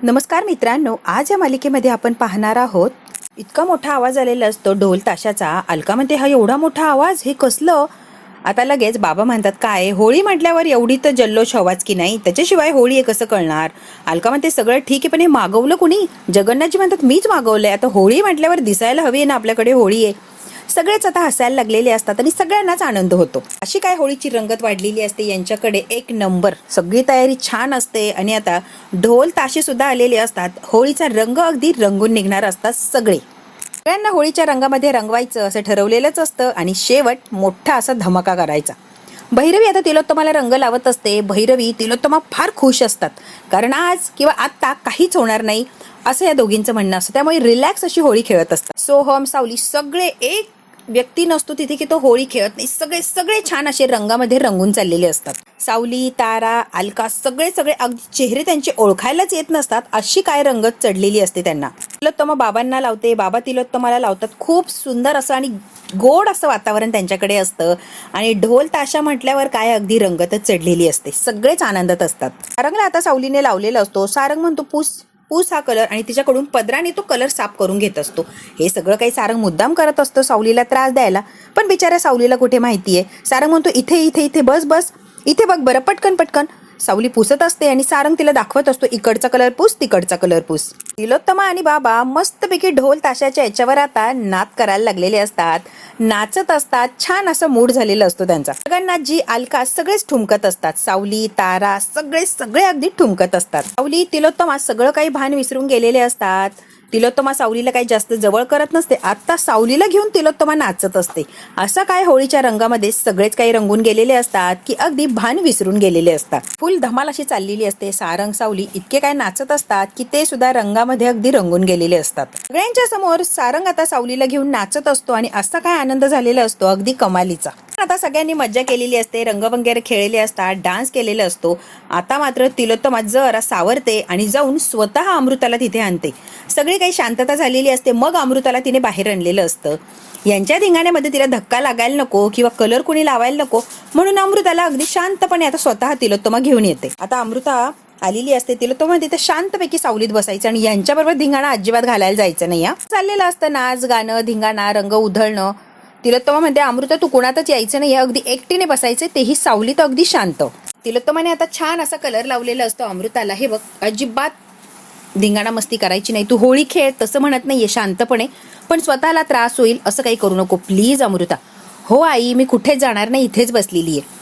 नमस्कार मित्रांनो, आज या मालिकेमध्ये आपण पाहणार आहोत इतका मोठा आवाज आलेला असतो ढोल ताशाचा. अलका म्हणते हा एवढा मोठा आवाज, हे कसलं? आता लगेच बाबा म्हणतात काय होळी म्हटल्यावर एवढी तर जल्लोष हवाच की नाही, त्याच्याशिवाय होळी आहे कसं कळणार? अलका म्हणते सगळं ठीक आहे पण हे मागवलं कुणी? जगन्नाथजी म्हणतात मीच मागवलंय. आता होळी म्हटल्यावर दिसायला हवी आहे ना, आपल्याकडे होळी आहे. सगळेच आता हसायला लागलेले असतात आणि सगळ्यांनाच आनंद होतो. अशी काय होळीची रंगत वाढलेली असते यांच्याकडे, एक नंबर. सगळी तयारी छान असते आणि आता ढोल ताशे सुद्धा आलेले असतात. होळीचा रंग अगदी रंगून निघणार असतात सगळे. सगळ्यांना होळीच्या रंगामध्ये रंगवायचं असं ठरवलेलंच असतं आणि शेवट मोठा असा धमाका करायचा. भैरवी आता तिलोत्तमाला रंग लावत असते. भैरवी तिलोत्तमा फार खुश असतात, कारण आज किंवा आत्ता काहीच होणार नाही असं या दोघींचं म्हणणं असतं. त्यामुळे रिलॅक्स अशी होळी खेळत असतात. सोहम, सावली सगळे, एक व्यक्ती नसतो तिथे की तो होळी खेळत नाही. सगळे सगळे छान असे रंगामध्ये रंगून चाललेले असतात. सावली, तारा, अलका सगळे सगळे अगदी चेहरे त्यांचे ओळखायलाच येत नसतात अशी काय रंगत चढलेली असते त्यांना. तिलोत्तमा बाबांना लावते, बाबा तिलोत्तमाला लावतात. खूप सुंदर असं आणि गोड असं वातावरण त्यांच्याकडे असतं आणि ढोल ताशा म्हटल्यावर काय अगदी रंगतच चढलेली असते. सगळेच आनंदात असतात. सारंगला आता सावलीने लावलेला असतो. सारंग म्हणतो पूस पूस हा कलर, आणि तिच्याकडून पदराने तो कलर साफ करून घेत असतो. हे सगळं काही सारंग मुद्दाम करत असतो सावलीला त्रास द्यायला, पण बिचाऱ्या सावलीला कुठे माहितीये. सारंग म्हणतो इथे इथे इथे बस बस, इथे बघ बरं, पटकन पटकन. सावली पुसत असते आणि सारंग तिला दाखवत असतो इकडचा कलर पूस, तिकडचा कलर पूस. तिलोत्तमा आणि बाबा मस्तपैकी ढोल ताशाच्या याच्यावर आता नाच करायला लागलेले असतात, नाचत असतात. छान असं मूड झालेला असतो त्यांचा. जगन्नाथजी, अलका सगळेच ठुमकत असतात. सावली, तारा सगळे सगळे अगदी ठुमकत असतात. सावली, तिलोत्तमा सगळं काही भान विसरून गेलेले असतात. तिलोत्तमा सावलीला काही जास्त जवळ करत नसते. आता सावलीला घेऊन तिलोत्तमा नाचत असते. असं काय होळीच्या रंगामध्ये सगळेच काही रंगून गेलेले असतात की अगदी भान विसरून गेलेले असतात. फुल धमाल अशी चाललेली असते. सारंग, सावली इतके काय नाचत असतात की ते सुद्धा रंगामध्ये अगदी रंगून गेलेले असतात. सगळ्यांच्या समोर सारंग आता सावलीला घेऊन नाचत असतो आणि असा काय आनंद झालेला असतो अगदी कमालीचा. आता सगळ्यांनी मज्जा केलेली असते, रंग वगैरे खेळलेले असतात, डान्स केलेला असतो. आता मात्र तिलोत्तमा जरा सावरते आणि जाऊन स्वतः अमृताला तिथे आणते. सगळी काही शांतता झालेली असते. मग अमृताला तिने बाहेर आणलेलं असतं. यांच्या धिंगाण्यामध्ये तिला धक्का लागायला नको किंवा कलर कोणी लावायला नको, म्हणून अमृताला अगदी शांतपणे आता स्वतः तिलोत्तमा घेऊन येते. आता अमृता आलेली असते. तिलोत्तमा तिथे शांतपैकी सावलीत बसायचं आणि यांच्याबरोबर धिंगाणा अजिबात घालायला जायचं नाही. चाललेलं असतं नाच गाणं, धिंगाणा, रंग उधळणं. तिलोत्तमा म्हणते अमृता तू कोणातच यायचं नाही, अगदी एकटीने बसायचं, तेही सावलीत अगदी शांत. तिलोत्तमाने आता छान असा कलर लावलेला असतो अमृताला. हे बघ, अजिबात धिंगाणा मस्ती करायची नाही, तू होळी खेळ तसं म्हणत नाहीये, शांतपणे, पण स्वतःला त्रास होईल असं काही करू नको प्लीज अमृता. हो आई, मी कुठेच जाणार नाही, इथेच बसलेली आहे.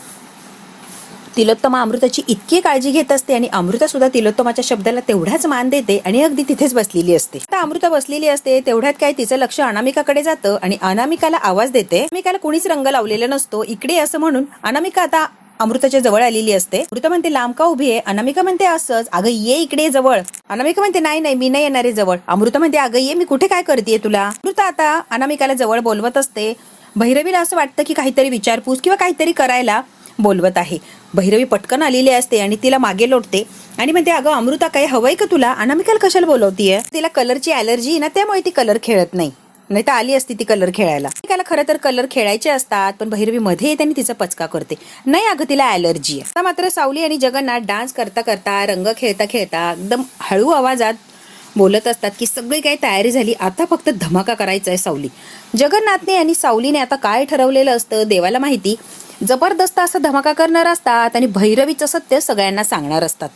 तिलोत्तमा अमृताची इतकी काळजी घेत असते आणि अमृता सुद्धा तिलोत्तमाच्या शब्दाला तेवढाच मान देते आणि अगदी तिथेच बसलेली असते. आता अमृता बसलेली असते तेवढ्यात काय तिचं लक्ष अनामिकाकडे जातं आणि अनामिकाला आवाज देते. अनामिकाला कुणीच रंग लावलेला नसतो, इकडे असं म्हणून अनामिका आता अमृताच्या जवळ आलेली असते. अमृता म्हणते लांब का उभी आहे? अनामिका म्हणते असंच. अगं ये इकडे जवळ. अनामिका म्हणते नाही नाही मी नाही येणारे जवळ. अमृता म्हणते अगं ये, मी कुठे काय करतेय तुला? अमृता आता अनामिकाला जवळ बोलवत असते. भैरवीला असं वाटतं की काहीतरी विचारपूस किंवा काहीतरी करायला बोलवत आहे. भैरवी पटकन आलेली असते आणि तिला मागे लोटते आणि म्हणते अगं अमृता काही हवंय का तुला? अनामिकाला कशाला बोलवतीये? तिला कलरची ॲलर्जी ना, त्यामुळे ती कलर खेळत नाही तर आली असती ती कलर खेळायला. तिला खरं तर कलर खेळायचे असतात, पण भैरवी मध्ये येते आणि तिचा पचका करते. नाही अगं तिला ॲलर्जी आहे. आता मात्र सावली आणि जगन्नाथ डान्स करता करता, रंग खेळता खेळता एकदम हळू आवाजात बोलत असतात की सगळी काही तयारी झाली, आता फक्त धमाका करायचा आहे. सावली, जगन्नाथने आणि सावलीने आता काय ठरवलेलं असतं देवाला माहिती. जबरदस्त असा धमाका करणार असतात आणि भैरवीचं सत्य सगळ्यांना सांगणार असतात.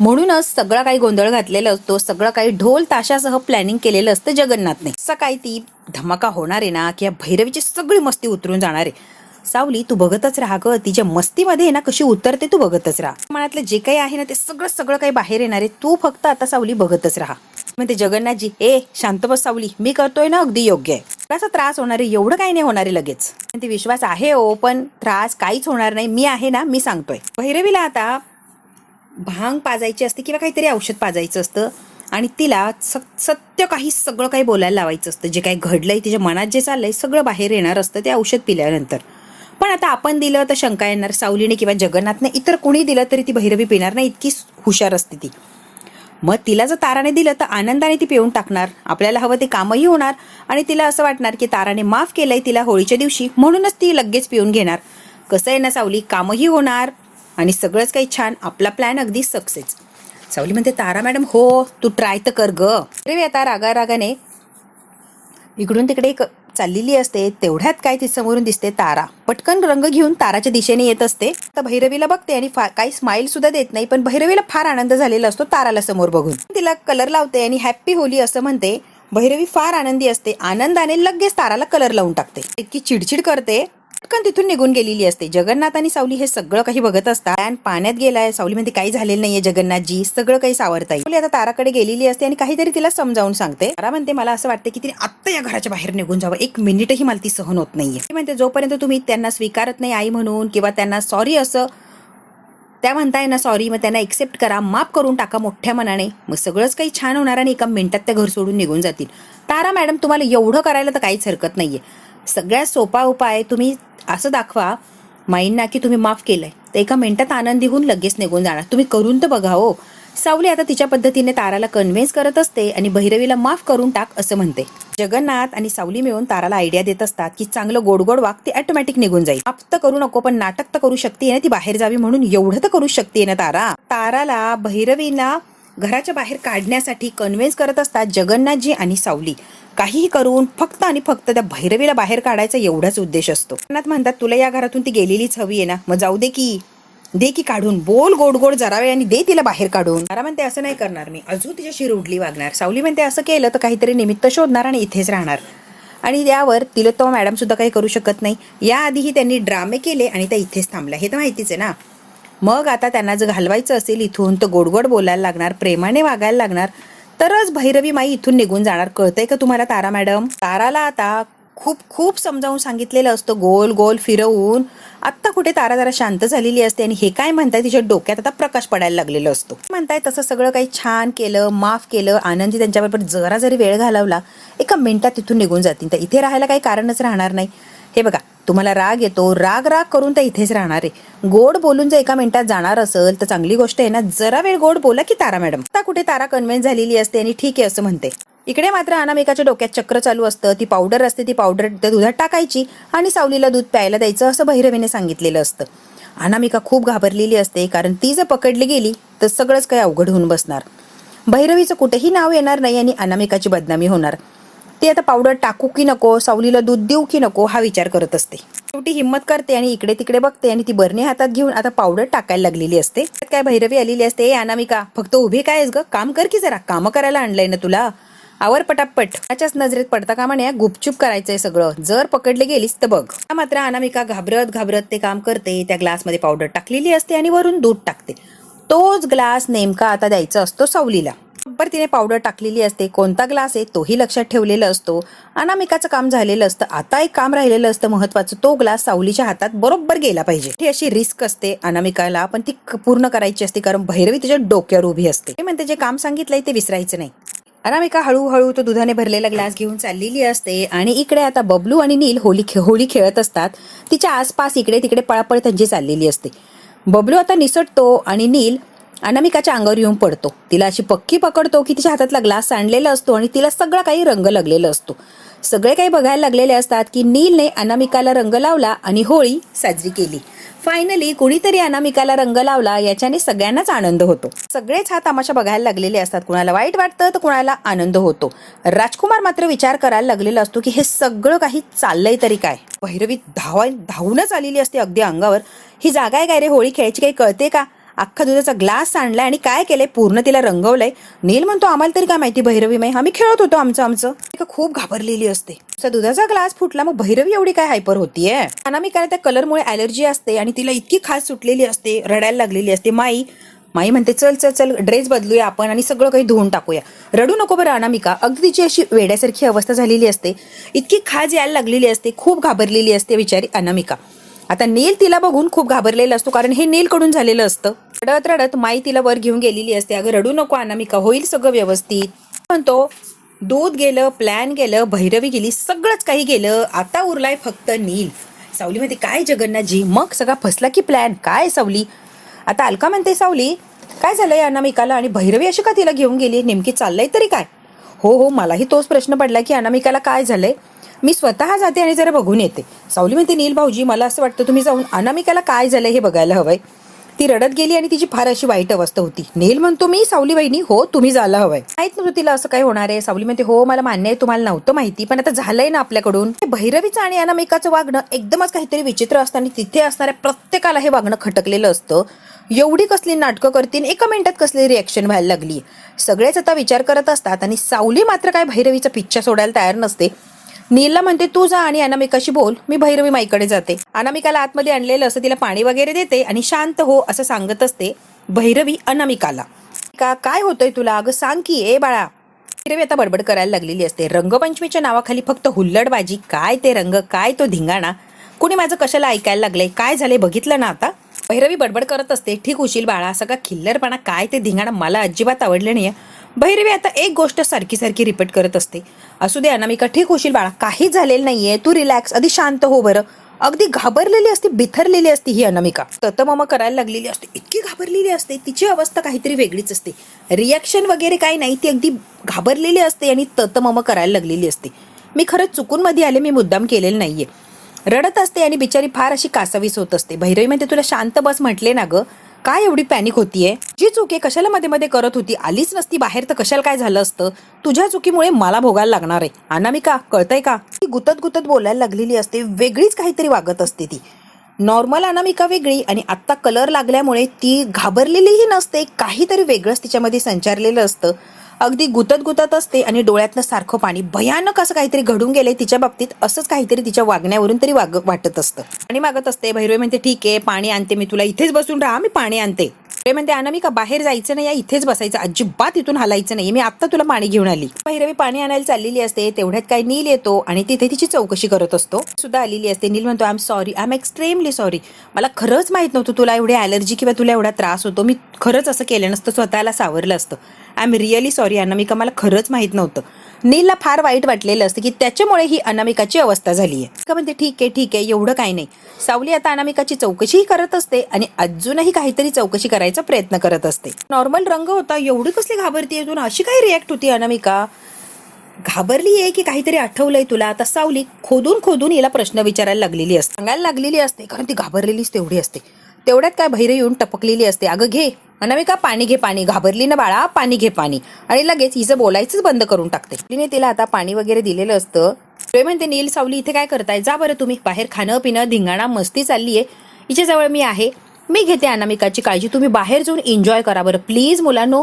म्हणूनच सगळा काही गोंधळ घातलेला असतो, सगळं काही ढोल ताशासह प्लॅनिंग केलेलं असतं जगन्नाथने. सकाळी ती धमाका होणार आहे ना, की भैरवीची सगळी मस्ती उतरून जाणार आहे. सावली तू बघतच राहा ग, तिच्या मस्तीमध्ये ना कशी उतरते तू बघतच राहा. मनातलं जे काही आहे ना ते सगळं सगळं काही बाहेर येणार आहे, तू फक्त आता सावली बघतच राहा. म्हणते जगन्नाथजी ए शांत बस सावली, मी करतोय ना अगदी योग्य आहे. थोडासा त्रास होणार आहे, एवढं काही नाही होणार आहे लगेच. ते विश्वास आहे हो, पण त्रास काहीच होणार नाही, मी आहे ना, मी सांगतोय. भैरवीला आता भांग पाजायची असते किंवा काहीतरी औषध पाजायचं असतं आणि तिला सत्य काही सगळं काही बोलायला लावायचं असतं. जे काही घडलंय, तिच्या मनात जे चाललंय सगळं बाहेर येणार असतं ते औषध पिल्यानंतर. पण आता आपण दिलं तर शंका येणार, सावलीने किंवा जगन्नाथने, इतर कोणी दिलं तरी ती भैरवी पिणार नाही, इतकी हुशार असते ती. मग तिला जर ताराने दिलं तर आनंदाने ती पिऊन टाकणार, आपल्याला हवं ते कामही होणार आणि तिला असं वाटणार की ताराने माफ केलंय तिला होळीच्या दिवशी, म्हणूनच ती लगेच पिऊन घेणार. कसं आहे ना सावली, कामही होणार आणि सगळंच काही छान, आपला प्लॅन अगदी सक्सेस. सावली म्हणते तारा मॅडम हो तू ट्राय तर कर ग. रे आता रागाने इकडून तिकडे चाललेली असते. तेवढ्यात काय ती समोरून दिसते तारा. पटकन रंग घेऊन ताराच्या दिशेने येत असते. तर भैरवीला बघते आणि काही स्माइल सुद्धा देत नाही. पण भैरवीला फार आनंद झालेला असतो ताराला समोर बघून. तिला कलर लावते आणि हॅप्पी होली असं म्हणते. भैरवी फार आनंदी असते. आनंदाने लगेच ताराला कलर लावून टाकते. इतकी चिडचिड करते पटकन तिथून निघून गेलेली असते. जगन्नाथ आणि सावली हे सगळं काही बघत असतात. पाण्यात गेलाय. सावली म्हणते काही झालेलं नाहीये जगन्नाथजी, सगळं काही सावरता येईल. आता ताराकडे गेलेली असते आणि काहीतरी तिला समजावून सांगते. तारा म्हणते मला असं वाटतं की तिने आत्ता या घराच्या बाहेर निघून जावं. 1 मिनिटही मला ती सहन होत नाहीये. ती म्हणते जोपर्यंत तुम्ही त्यांना स्वीकारत नाही आई म्हणून किंवा त्यांना सॉरी असं त्या म्हणताय ना सॉरी, मग त्यांना एक्सेप्ट करा, माफ करून टाका मोठ्या मनाने, मग सगळंच काही छान होणार आणि 1 मिनिटात त्या घर सोडून निघून जातील. तारा मॅडम तुम्हाला एवढं करायला तर काहीच हरकत नाहीये. सगळ्यात सोपा उपाय तुम्ही असं दाखवा माईंना की तुम्ही माफ केलंय, तर 1 मिनिटात आनंदी होऊन लगेच निघून जाणार. तुम्ही करून तर बघा हो. सावली आता तिच्या पद्धतीने ताराला कन्व्हिन्स करत असते आणि भैरवीला माफ करून टाक असं म्हणते. जगन्नाथ आणि सावली मिळून ताराला आयडिया देत असतात की चांगलं गोड गोड वाग, ती ऑटोमॅटिक निघून जाईल. माफ तर करू नको पण नाटक तर करू शकते ना ती बाहेर जावी म्हणून, एवढं तर करू शकते ना तारा. ताराला भैरवीला घराच्या बाहेर काढण्यासाठी कन्व्हिन्स करत असतात जगन्नाथजी आणि सावली. काहीही करून फक्त आणि फक्त त्या भैरवीला बाहेर काढायचा एवढाच उद्देश असतो. जगन्नाथ म्हणतात तुला या घरातून ती गेलेलीच हवी आहे ना, मग जाऊ दे की काढून, बोल गोड गोड जरा वेळ आणि दे तिला बाहेर काढून. तारा म्हणते असं नाही करणार मी, अजून तिच्याशी रुडली वागणार. सावली म्हणते असं केलं तर काहीतरी निमित्त शोधणार आणि इथेच राहणार. आणि त्यावर तिला तो मॅडम सुद्धा काही करू शकत नाही. याआधीही त्यांनी ड्रामे केले आणि त्या इथेच थांबल्या, हे तर माहितीच आहे ना. मग आता त्यांना जर घालवायचं असेल इथून तर गोड गोड बोलायला लागणार, प्रेमाने वागायला लागणार, तरच भैरवी माई इथून निघून जाणार. कळतंय का तुम्हाला तारा मॅडम? ताराला आता खूप खूप समजावून सांगितलेलं असतं गोल गोल फिरवून. आत्ता कुठे तारा जरा शांत झालेली असते आणि हे काय म्हणताय तिच्या डोक्यात आता प्रकाश पडायला लागलेला असतो. म्हणताय तसं सगळं काही छान केलं, माफ केलं, आनंदी त्यांच्याबरोबर जरा जरी वेळ घालवला 1 मिनिटात तिथून निघून जातील. तर इथे राहायला काही कारणच राहणार नाही. हे बघा तुम्हाला राग येतो, राग करून तर इथेच राहणार आहे. गोड बोलून जर 1 मिनिटात जाणार असेल तर चांगली गोष्ट आहे ना. जरा वेळ गोड बोला की तारा मॅडम. आता कुठे तारा कन्व्हिन्स झालेली असते आणि ठीक आहे असं म्हणते. इकडे मात्र अनामिकाच्या डोक्यात चक्र चालू असतं. ती पावडर असते, ती पावडर त्या दुधात टाकायची आणि सावलीला दूध प्यायला द्यायचं असं भैरवीने सांगितलेलं असतं. अनामिका खूप घाबरलेली असते कारण ती जर पकडली गेली तर सगळंच काही अवघड होऊन बसणार. भैरवीचं कुठेही नाव येणार नाही आणि अनामिकाची बदनामी होणार. ती आता पावडर टाकू की नको, सावलीला दूध देऊ की नको हा विचार करत असते. शेवटी हिंमत करते आणि इकडे तिकडे बघते आणि ती बरणी हातात घेऊन आता पावडर टाकायला लागलेली असते. काय भैरवी आलेली असते. ए अनामिका फक्त उभी काय आहेस ग, काम कर की जरा, काम करायला आणलंय ना तुला, आवर पटापट. त्याच्याच नजरेत पडता कामा नये, गुपचूप करायचंय सगळं, जर पकडले गेलीस तर बघ. मात्र अनामिका घाबरत ते काम करते. त्या ग्लासमध्ये पावडर टाकलेली असते आणि वरून दूध टाकते. तोच ग्लास नेमका आता द्यायचा असतो सावलीला. बरोबर तिने पावडर टाकलेली असते. कोणता ग्लास आहे तोही लक्षात ठेवलेला असतो. अनामिकाचं काम झालेलं असतं. आता एक काम राहिलेलं असतं महत्वाचं, तो ग्लास सावलीच्या हातात बरोबर गेला पाहिजे. ही अशी रिस्क असते अनामिकाला, पण ती पूर्ण करायची असते कारण भैरवी तिच्या डोक्यावर उभी असते. ते म्हणते जे काम सांगितलंय ते विसरायचं नाही. अनामिका हळूहळू तो दुधाने भरलेला ग्लास घेऊन चाललेली असते आणि इकडे आता बबलू आणि नील होळी खेळत असतात. तिच्या आसपास इकडे तिकडे पळापळ त्यांची चाललेली असते. बबलू आता निसटतो आणि नील अनामिकाच्या अंगावर येऊन पडतो. तिला अशी पक्की पकडतो की तिच्या हातातला ग्लास सांडलेला असतो आणि तिला सगळा काही रंग लागलेला असतो. सगळे काही बघायला लागलेले असतात की नीलने अनामिकाला रंग लावला आणि होळी साजरी केली. फायनली कोणीतरी अनामिकाला रंग लावला, याच्याने सगळ्यांनाच आनंद होतो. सगळेच हा तमाशा बघायला लागलेले असतात. कुणाला वाईट वाटतं तर कुणाला आनंद होतो. राजकुमार मात्र विचार करायला लागलेला असतो की हे सगळं काही चाललंय तरी काय. भैरवी धावूनच आलेली असते अगदी अंगावर. ही जागा आहे काय रे, होळी खेळायची काही कळते का? अख्खा दुधाचा ग्लास सांडलाय आणि काय केलंय, पूर्ण तिला रंगवलंय. नील म्हणतो आम्हाला तरी काय माहिती भैरवी माई, आम्ही खेळत होतो आमचं. खूप घाबरलेली असते. दुधाचा ग्लास फुटला, मग भैरवी एवढी काय हायपर होतीये. अनामिकाला त्या कलरमुळे ॲलर्जी असते आणि तिला इतकी खास सुटलेली असते, रडायला लागलेली असते. माई म्हणते चल ड्रेस बदलूया आपण आणि सगळं काही धुवून टाकूया. रडू नको बरं अनामिका. अगदी तिची अशी वेड्यासारखी अवस्था झालेली असते. इतकी खाज यायला लागलेली असते, खूप घाबरलेली असते बिचारी अनामिका. आता नील तिला बघून खूप घाबरलेला असतो कारण हे नील कडून झालेलं असतं. रडत माई तिला वर घेऊन गेलेली असते. अगं रडू नको अनामिका, होईल सगळं व्यवस्थित म्हणतो. दूध गेलं, प्लॅन गेलं, भैरवी गेली, सगळंच काही गेलं. आता उरलाय फक्त नील. सावली म्हणते काय जगन्नाथजी, मग सगळा फसला की प्लॅन काय सावली? आता अलका म्हणते सावली काय झालंय अनामिकाला आणि भैरवी अशी का तिला घेऊन गेली, नेमकी चाललंय तरी काय? हो मलाही तोच प्रश्न पडला की अनामिकाला काय झालंय. मी स्वतः जाते आणि जरा बघून येते. सावली म्हणते नील भाऊजी मला असं वाटतं तुम्ही जाऊन अनामिकाला काय झालंय हे बघायला हवंय. ती रडत गेली आणि तिची फार अशी वाईट अवस्था होती. नील म्हणतो, मी सावली बहिणी हो तुम्ही जायला हवंय. माहित नव्हतं तिला असं काय होणार आहे. सावली म्हणते, हो मला मान्य आहे, तुम्हाला नव्हतं माहिती, पण आता झालंय ना आपल्याकडून. भैरवीचं आणि अनामिकाचं वागणं एकदमच काहीतरी विचित्र असतं आणि तिथे असणाऱ्या प्रत्येकाला हे वागणं खटकलेलं असतं. एवढी कसली नाटकं करतील, एका मिनिटात कसली रिॲक्शन व्हायला लागली. सगळेच आता विचार करत असतात आणि सावली मात्र काय भैरवीचा पिच्छा सोडायला तयार नसते. नीलला म्हणते, तू जा आणि अनामिकाशी बोल, मी भैरवी माईकडे जाते. अनामिकाला आतमध्ये आणलेलं असं तिला पाणी वगैरे देते आणि शांत हो असं सांगत असते भैरवी अनामिकाला. का काय होतंय तुला, अगं सांग की ए बाळा. भैरवी आता बडबड करायला लागलेली असते. रंगपंचमीच्या नावाखाली फक्त हुल्लडबाजी, काय ते रंग, काय तो धिंगाणा, कुणी माझं कशाला ऐकायला लागलंय, काय झालंय बघितलं ना आता. भैरवी बडबड करत असते, ठीक होशील बाळा, सगळा खिल्लरपणा काय ते धिंगाणा मला अजिबात आवडलं नाहीये. भैरवी आता एक गोष्ट सारखी सारखी रिपीट करत असते, असू दे अनामिका, ठीक होशील बाळा, काहीच झालेलं नाहीये, तू रिलॅक्स, आधी शांत हो बरं. अगदी घाबरलेली असते, बिथरलेली असते ही अनामिका. ततमम करायला लागलेली असते, इतकी घाबरलेली असते, तिची अवस्था काहीतरी वेगळीच असते. रिॲक्शन वगैरे काही नाही, ती अगदी घाबरलेली असते आणि ततमम करायला लागलेली असते. मी खरंच चुकून मध्ये आले, मी मुद्दाम केलेलं नाहीये. रडत असते आणि बिचारी फार अशी कासावीस होत असते. भैरवी म्हणते, तुला शांत बस म्हटले ना ग, काय एवढी पॅनिक होतीये, जी चूक आहे कशाला मध्ये मध्ये करत होती, आलीच नसती बाहेर तर कशाला काय झालं असतं, तुझ्या चुकीमुळे मला भोगायला लागणार आहे. अनामिका कळतंय का. ती गुतत गुतत बोलायला लागलेली असते, वेगळीच काहीतरी वागत असते ती. नॉर्मल अनामिका वेगळी आणि आत्ता कलर लागल्यामुळे ती घाबरलेलीही नसते, काहीतरी वेगळंच तिच्यामध्ये संचारलेलं असतं. अगदी गुतत गुतत असते आणि डोळ्यातनं सारखं पाणी, भयानक असं काहीतरी घडून गेलंय तिच्या बाबतीत, असंच काहीतरी तिच्या वागण्यावरून तरी वाटत असतं. आणि मागत असते. भैरवी म्हणते, ठीक आहे पाणी आणते मी तुला, इथेच बसून राहा, मी पाणी आणते. भैरवी म्हणते, अनामिका बाहेर जायचं नाही, इथेच बसायचं, अजिबात इथून हलायचं नाही, मी आता तुला पाणी घेऊन आली. भैरवी पाणी आणायला चाललेली असते, तेवढ्यात काय नील येतो आणि तिथे तिची चौकशी करत असतो. सुद्धा आलेली असते. नील म्हणतो, I am sorry, I am extremely sorry, मला खरंच माहित नव्हतं तुला एवढी ॲलर्जी किंवा तुला एवढा त्रास होतो, मी खरंच असं केलं नसतं, स्वतःला सावरलं असतं. आय एम रिअली सॉरी अनामिका, मला खरंच माहित नव्हतं. नीलला फार वाईट वाटलेलं असतं की त्याच्यामुळे ही अनामिकाची अवस्था झाली आहे. का म्हणते, ठीक आहे ठीक आहे, एवढं काही नाही. सावली आता अनामिकाची चौकशीही करत असते आणि अजूनही काहीतरी चौकशी करायचा प्रयत्न करत असते. नॉर्मल रंग होता, एवढी कसली घाबरतीये तू, अशी काय रिॲक्ट होती अनामिका, घाबरली आहे की काहीतरी आठवलंय तुला. आता सावली खोदून खोदून हिला प्रश्न विचारायला लागलेली असते, सांगायला लागलेली असते, कारण ती घाबरलेलीच तेवढी असते. तेवढ्यात काय भैरवी येऊन टपकलेली असते, अगं घे अनामिका पाणी घे, पाणी, घाबरली ना बाळा, पाणी घे पाणी. आणि लगेच हिचं बोलायचंच बंद करून टाकते. तिने तिला आता पाणी वगैरे दिलेलं असतं. ते म्हणते, नील सावली इथे काय करताय, जा बरं तुम्ही, बाहेर खाणं पिणं धिंगाणा मस्ती चालली आहे, हिच्याजवळ मी आहे, मी घेते अनामिकाची काळजी, तुम्ही बाहेर जाऊन एन्जॉय करा बरं प्लीज मुलांनो,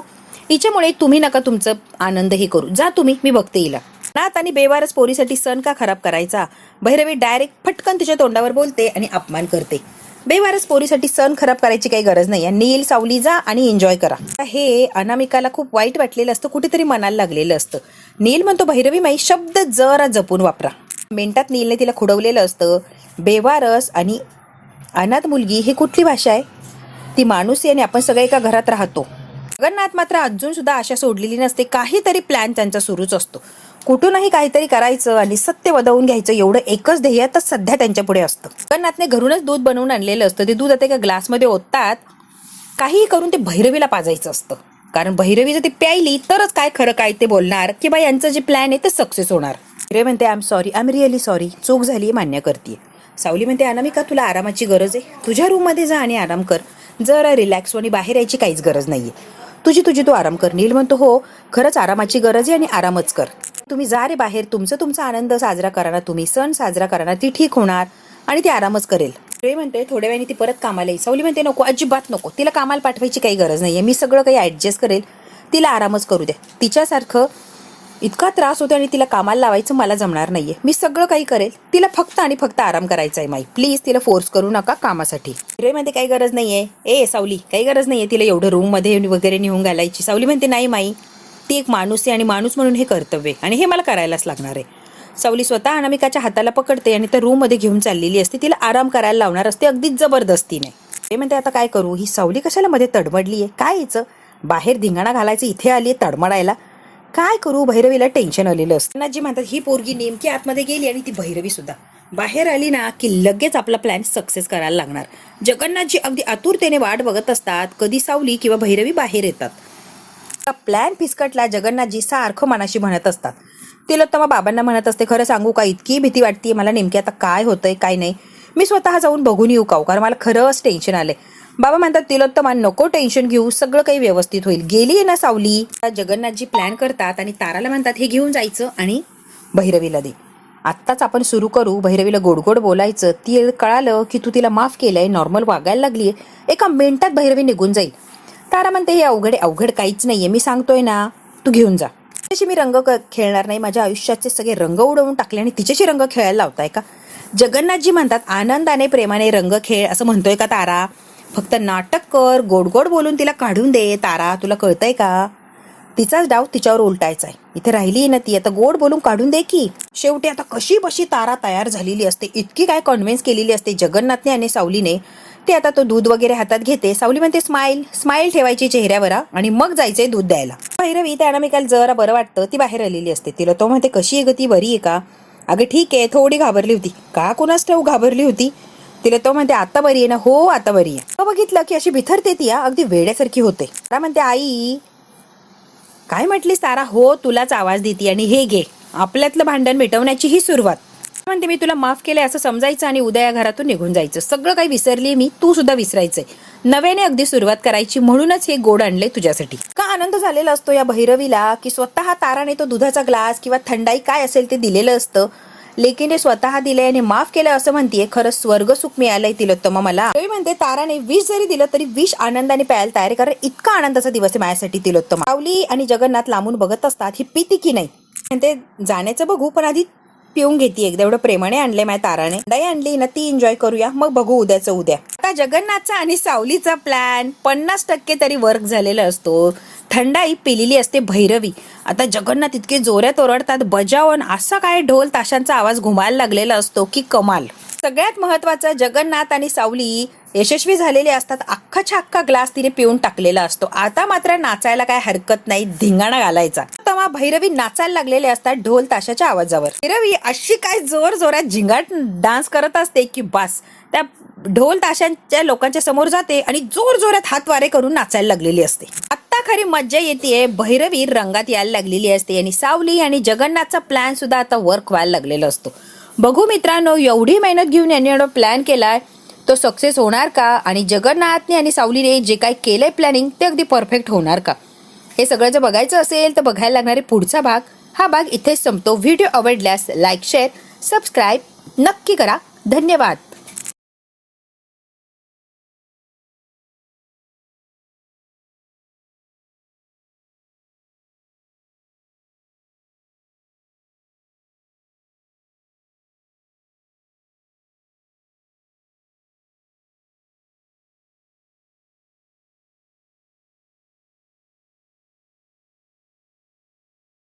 हिच्यामुळे तुम्ही नका तुमचं आनंद हे करू, जा तुम्ही, मी बघते हिला. नात आणि बेवारस पोरीसाठी सण का खराब करायचा. भैरवी डायरेक्ट फटकन तिच्या तोंडावर बोलते आणि अपमान करते. बेवारस पोरीसाठी सण खराब करायची काही गरज नाही. नील सावली जा आणि एन्जॉय करा. हे अनामिकाला खूप वाईट वाटलेलं असतं, कुठेतरी मनाला लागलेलं असतं. नील म्हणतो, भैरवी माई शब्द जरा जपून वापरा. मिनिटात नीलने तिला खुडवलेलं असतं. बेवारस आणि अनाथ मुलगी ही कुठली भाषा आहे, ती माणूस आहे आणि आपण सगळे एका घरात राहतो. जगन्नाथ मात्र अजून सुद्धा आशा सोडलेली नसते, काहीतरी प्लॅन त्यांचा सुरूच असतो. कुठूनही काहीतरी करायचं आणि सत्य वदवून घ्यायचं, एवढं एकच ध्येय तर सध्या त्यांच्या पुढे असतं. जगन्नाथने घरूनच दूध बनवून आणलेलं असतं. ते दूध आता एका ग्लासमध्ये ओततात, काहीही करून ते भैरवीला पाजायचं असतं, कारण भैरवी जर ती प्यायली तरच काय खरं काय ते बोलणार की बा यांचं जे प्लॅन आहे ते सक्सेस होणार. भैरवी म्हणते, I am sorry, I am really sorry, चूक झाली मान्य करते. सावली म्हणते, अनामिका तुला आरामाची गरज आहे, तुझ्या रूममध्ये जा आणि आराम कर, जरा रिलॅक्स, आणि बाहेर यायची काहीच गरज नाहीये, तुझी तू आराम कर. नील म्हणतो, हो खरंच आरामाची गरज आहे आणि आरामच कर, तुम्ही जा रे बाहेर, तुमचा आनंद साजरा करा ना, तुम्ही सण साजरा करा ना, ती ठीक होणार आणि ती आरामच करेल. ते म्हणते, थोड्या वेळाने ती परत कामाला येईल. सावली म्हणते, नको, अजिबात नको, तिला कामाला पाठवायची काही गरज नाहीये, मी सगळं काही ऍडजस्ट करेल, तिला आरामच करू दे, तिच्यासारखं इतका त्रास होतो आणि तिला कामाला लावायचं मला जमणार नाहीये, मी सगळं काही करेल, तिला फक्त आणि फक्त आराम करायचा आहे माई, प्लीज तिला फोर्स करू नका कामासाठी. मध्ये काही गरज नाहीये. ए सावली, काही गरज नाहीये तिला एवढं रूम मध्ये वगैरे नेऊन घालायची. सावली म्हणते, नाही माई, ती एक माणूस आहे आणि माणूस म्हणून हे कर्तव्य आहे आणि हे मला करायलाच लागणार आहे. सावली स्वतः अनामिकाच्या हाताला पकडते आणि त्या रूम मध्ये घेऊन चाललेली असते, तिला आराम करायला लावणार असते अगदीच जबरदस्तीने. ते म्हणते, आता काय करू, ही सावली कशाला मध्ये तडमडली आहे, काय हिचं बाहेर धिंगाणा घालायचं, इथे आली तडमडायला, काय करू. भैरवीला टेन्शन आलेलं असतं. जी म्हणतात, ही पोरगी नेमकी आतमध्ये गेली आणि ती भैरवी सुद्धा बाहेर आली ना की लगेच आपला प्लॅन सक्सेस करायला लागणार. जगन्नाथजी अगदी आतुरतेने वाट बघत असतात, कधी सावली किंवा भैरवी बाहेर येतात. प्लॅन फिसकटला जगन्नाथजी सारखं मनाशी म्हणत असतात. तिलोत्तमा बाबांना म्हणत असते, खरं सांगू का, इतकी भीती वाटते मला नेमकी आता काय होतंय काय नाही, मी स्वतः जाऊन बघून येऊ का, कारण मला खरंच टेन्शन आलंय. बाबा म्हणतात तिलोत्तमा नको टेन्शन घेऊ, सगळं काही व्यवस्थित होईल. गेली ना सावली. जगन्नाथजी प्लॅन करतात आणि ताराला म्हणतात हे घेऊन जायचं आणि भैरवीला दे. आत्ताच आपण सुरू करू. भैरवीला गोड गोड बोलायचं. ती कळालं की तू तिला माफ केलंय, नॉर्मल वागायला लागलीये, एका मिनिटात भैरवी निघून जाईल. तारा म्हणते हे अवघड काहीच नाहीये, मी सांगतोय ना, तू घेऊन जा. त्याशी मी रंग खेळणार नाही, माझ्या आयुष्याचे सगळे रंग उडवून टाकले आणि तिच्याशी रंग खेळायला लावताय का? जगन्नाथजी म्हणतात आनंदाने प्रेमाने रंग खेळ, असं म्हणतोय का तारा? फक्त नाटक कर, गोड गोड बोलून तिला काढून दे. तारा तुला कळतंय का? तिचाच डाव तिच्यावर उलटायचा आहे. इथे राहिली ना ती, आता गोड बोलून काढून दे की. शेवटी आता कशी बशी तारा तयार झालेली असते, इतकी काय कॉन्व्हिन्स केलेली असते जगन्नाथने आणि सावलीने. ते आता तो दूध वगैरे हातात घेते. सावली म्हणते स्माईल ठेवायची चेहऱ्यावर आणि मग जायचंय दूध द्यायला. भैरवी त्या अनामिकाला जरा बरं वाटतं, ती बाहेर आलेली असते. तिला तो म्हणते कशी आहे ग ती, बरी आहे का? अगं ठीक आहे, थोडी घाबरली होती. का कुणास ठाऊक घाबरली होती? तिला तो म्हणते आता बरी आहे ना? हो आता बरी आहे. बघितलं की अशी भिथरते ती, अगदी वेड्यासारखी होते. तारा म्हणते आई काय म्हटलीस तारा? हो तुलाच आवाज देते आणि हे घे आपल्यातलं भांडण मिटवण्याची ही सुरुवात. म्हणते मी तुला माफ केलंय असं समजायचं आणि उद्या या घरातून निघून जायचं. सगळं काही विसरली मी, तू सुद्धा विसरायचंय, नव्याने अगदी सुरुवात करायची. म्हणूनच हे गोड आणले तुझ्यासाठी. का आनंद झालेला असतो या भैरवीला की स्वतः ताराने तो दुधाचा ग्लास किंवा थंडाई काय असेल ते दिलेलं असतं. लेकीने स्वतः दिलंय आणि माफ केलंय असं म्हणतीये. खरंच स्वर्ग सुख मिळालंय तिलोत्तमा मला. म्हणते ताराने विष जरी दिलं तरी विष आनंदाने प्यायला तयार, कारण इतका आनंदाचा दिवस आहे माझ्यासाठी तिलोत्तमा. सावली आणि जगन्नाथ लांबून बघत असतात, ही पिती की नाही. ते जाण्याचं बघू, पण आधी पिऊन घेते. एकदा एवढं प्रेमाने आणले माझ्या ताराने, थंडाई आणली ना ती एन्जॉय करूया, मग बघू उद्याचं उद्या. आता जगन्नाथचा आणि सावलीचा प्लॅन 50% तरी वर्क झालेला असतो. थंडाई पिलेली असते भैरवी. आता जगन्नाथ इतके जोरात ओरडतात, बजावन असा काय ढोल ताशांचा आवाज घुमायला लागलेला असतो की कमाल. सगळ्यात महत्वाचं, जगन्नाथ आणि सावली यशस्वी झालेले असतात. अख्खाच्या अख्खा ग्लास तिने पिऊन टाकलेला असतो. आता मात्र नाचायला काय हरकत नाही, धिंगाणा घालायचा. तेव्हा भैरवी नाचायला लागलेले असतात ढोल ताशाच्या आवाजावर. भैरवी अशी काय जोर जोरात झिंगाट डान्स करत असते की बस त्या ढोल ताशांच्या लोकांच्या समोर जाते आणि जोर जोरात हातवारे करून नाचायला लागलेली असते. आता खरी मज्जा येते. भैरवी रंगात यायला लागलेली असते आणि सावली आणि जगन्नाथचा प्लॅन सुद्धा आता वर्क व्हायला लागलेला असतो. बघू मित्रांनो, एवढी मेहनत घेऊन यांनी एवढा प्लॅन केलाय, तो सक्सेस होणार का? आणि जगन्नाथने आणि सावलीने जे काय केलंय प्लॅनिंग ते अगदी परफेक्ट होणार का? हे सगळं जर बघायचं असेल तर बघायला लागणारे पुढचा भाग, हा भाग इथेच संपतो. व्हिडिओ आवडल्यास लाईक, शेअर, सबस्क्राईब नक्की करा. धन्यवाद.